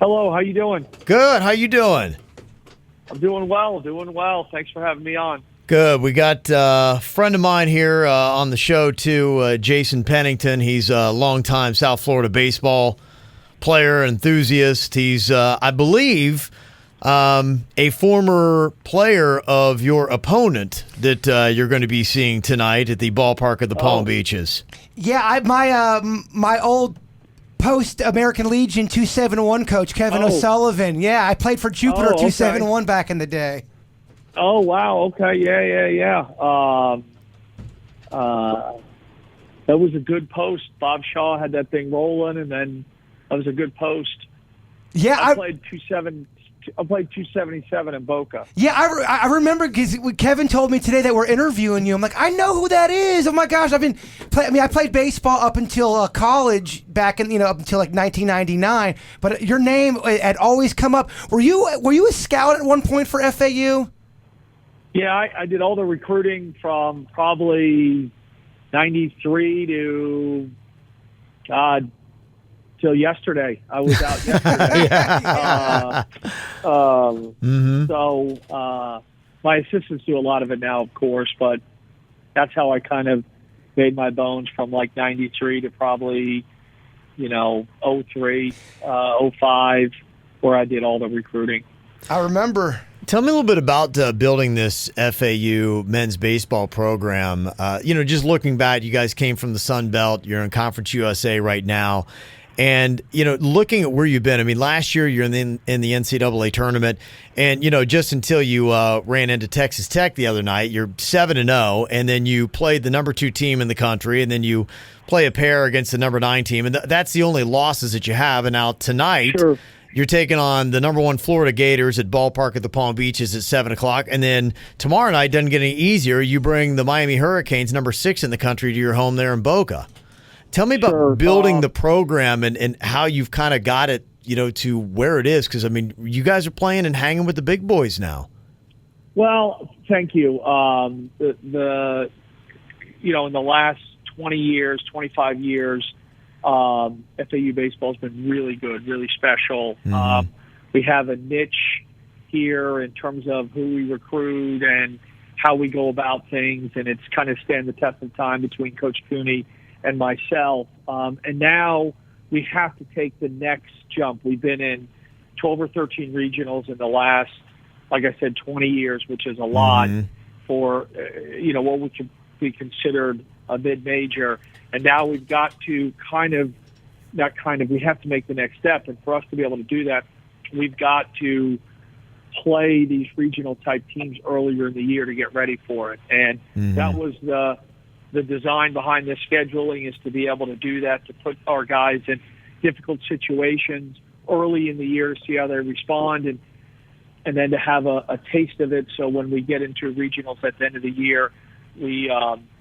Hello, how you doing? Good. How you doing? I'm doing well. Thanks for having me on. Good. We got a friend of mine here on the show, too, Jason Pennington. He's a longtime South Florida baseball player, enthusiast. He's, I believe, a former player of your opponent that you're going to be seeing tonight at the ballpark of the Palm Beaches. Yeah, my old post-American Legion 271 coach, Kevin O'Sullivan. Yeah, I played for Jupiter 271 back in the day. Oh, wow. Okay. Yeah. That was a good post. Bob Shaw had that thing rolling, and then that was a good post. Yeah, I played 277 in Boca. Yeah, I remember because Kevin told me today that we're interviewing you. I'm like, I know who that is. Oh my gosh, I played baseball up until college back in up until like 1999. But your name had always come up. Were you a scout at one point for FAU? Yeah, I did all the recruiting from probably 93 to till yesterday. I was out yesterday. So my assistants do a lot of it now, of course, but that's how I kind of made my bones from like 93 to probably, 03, 05, where I did all the recruiting. I remember. Tell me a little bit about building this FAU men's baseball program. Just looking back, you guys came from the Sun Belt. You're in Conference USA right now. And, looking at where you've been, I mean, last year you're in the NCAA tournament. And, just until you ran into Texas Tech the other night, you're 7-0. And then you played the number 2 team in the country. And then you play a pair against the number 9 team. And that's the only losses that you have. And now tonight, Sure. You're taking on the number 1 Florida Gators at ballpark at the Palm Beaches at 7 o'clock. And then tomorrow night doesn't get any easier. You bring the Miami Hurricanes, number 6 in the country, to your home there in Boca. Tell me about building the program and how you've kind of got it, to where it is. Because, I mean, you guys are playing and hanging with the big boys now. Well, thank you. In the last 20 years, 25 years, FAU baseball has been really good, really special. Mm-hmm. We have a niche here in terms of who we recruit and how we go about things, and it's kind of stand the test of time between Coach Cooney and myself. And now we have to take the next jump. We've been in 12 or 13 regionals in the last, like I said, 20 years, which is a lot for, what would be considered a mid-major. And now we've got to we have to make the next step. And for us to be able to do that, we've got to play these regional type teams earlier in the year to get ready for it. And that was the design behind this scheduling, is to be able to do that, to put our guys in difficult situations early in the year to see how they respond, and then to have a taste of it, so when we get into regionals at the end of the year, we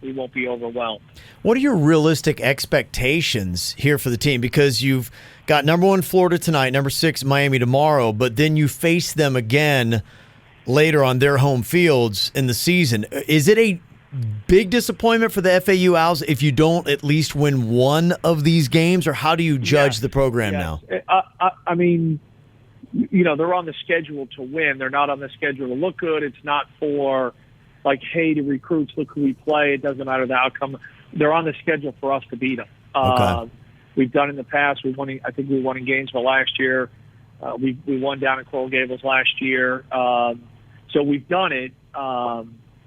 won't be overwhelmed. What are your realistic expectations here for the team? Because you've got number 1 Florida tonight, number 6 Miami tomorrow, but then you face them again later on their home fields in the season. Is it a big disappointment for the FAU Owls if you don't at least win one of these games, or how do you judge the program now? I mean, they're on the schedule to win. They're not on the schedule to look good. It's not for like, hey, to recruits, look who we play. It doesn't matter the outcome. They're on the schedule for us to beat them. Okay. We've done in the past. I think we won in Gainesville last year. We won down in Coral Gables last year. So we've done it.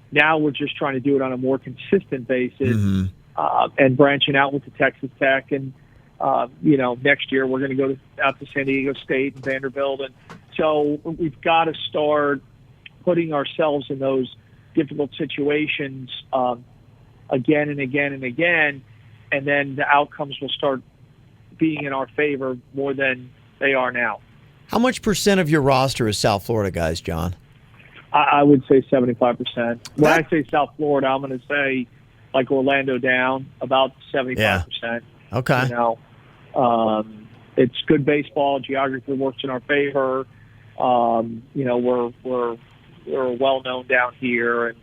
Now we're just trying to do it on a more consistent basis, and branching out with the Texas Tech. And, next year we're going to go out to San Diego State and Vanderbilt. And so we've got to start putting ourselves in those difficult situations again and again and again, and then the outcomes will start being in our favor more than they are now. How much % of your roster is South Florida guys, John? I would say 75%. When I say South Florida, I'm going to say like Orlando down, about 75%. Yeah. Okay. It's good baseball. Geography works in our favor. We're well known down here, and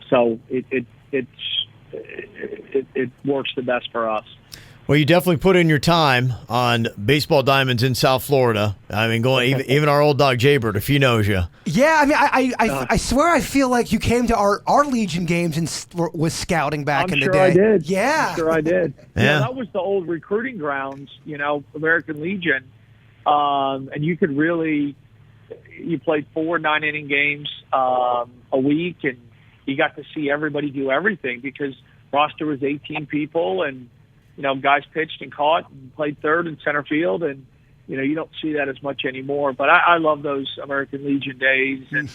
so it works the best for us. Well, you definitely put in your time on baseball diamonds in South Florida. I mean, even our old dog Jbird, if he knows you. Yeah, I mean, I swear I feel like you came to our Legion games and was scouting back in the day. I'm sure I did. Yeah. I'm sure I did. Yeah. That was the old recruiting grounds, American Legion. And you could really, you played 4 9-inning games a week, and you got to see everybody do everything because roster was 18 people, and guys pitched and caught and played third and center field, and you don't see that as much anymore. But I love those American Legion days, and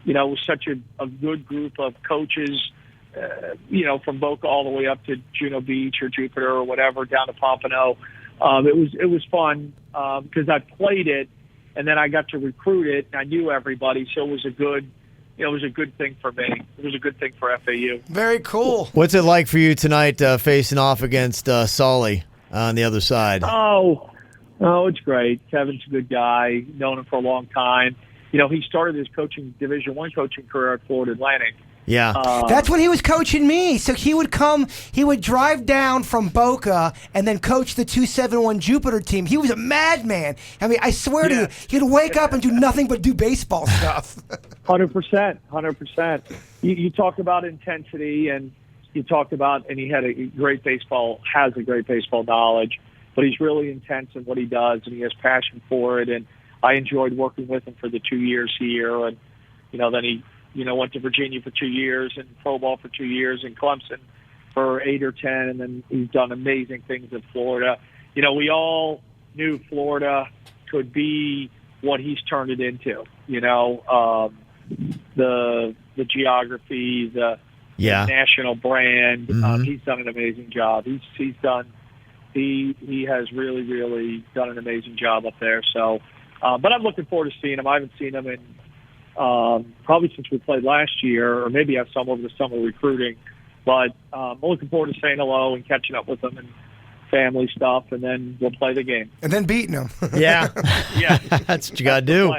it was such a good group of coaches, from Boca all the way up to Juno Beach or Jupiter or whatever down to Pompano. It was fun because I played it, and then I got to recruit it, and I knew everybody, so it was a good. It was a good thing for me. It was a good thing for FAU. Very cool. What's it like for you tonight facing off against Sully on the other side? Oh, it's great. Kevin's a good guy. Known him for a long time. He started his Division I coaching career at Florida Atlantic. Yeah. That's when he was coaching me. So he would drive down from Boca and then coach the 271 Jupiter team. He was a madman. I mean, I swear to you, he'd wake up and do nothing but do baseball stuff. 100%. You talk about intensity, and you talked about, and he has a great baseball knowledge, but he's really intense in what he does, and he has passion for it. And I enjoyed working with him for the 2 years here, and then he went to Virginia for 2 years and pro ball for 2 years and Clemson for 8 or 10. And then he's done amazing things in Florida. We all knew Florida could be what he's turned it into, the geography, the national brand. Mm-hmm. He's done an amazing job. He has really, really done an amazing job up there. So, but I'm looking forward to seeing him. I haven't seen him in, probably since we played last year, or maybe have some over the summer recruiting. But I'm looking forward to saying hello and catching up with them and family stuff, and then we'll play the game. And then beating them. Yeah. Yeah. That's what you got to do.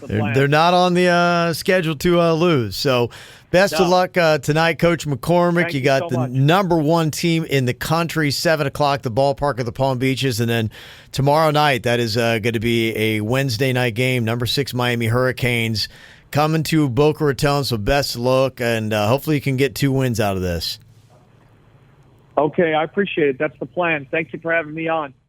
The plan. They're not on the schedule to lose. So best of luck tonight, Coach McCormack. Thank you got so the much. number 1 team in the country, 7 o'clock, the ballpark of the Palm Beaches. And then tomorrow night, that is going to be a Wednesday night game, number 6 Miami Hurricanes coming to Boca Raton. So best of luck, and hopefully you can get 2 wins out of this. Okay, I appreciate it. That's the plan. Thank you for having me on.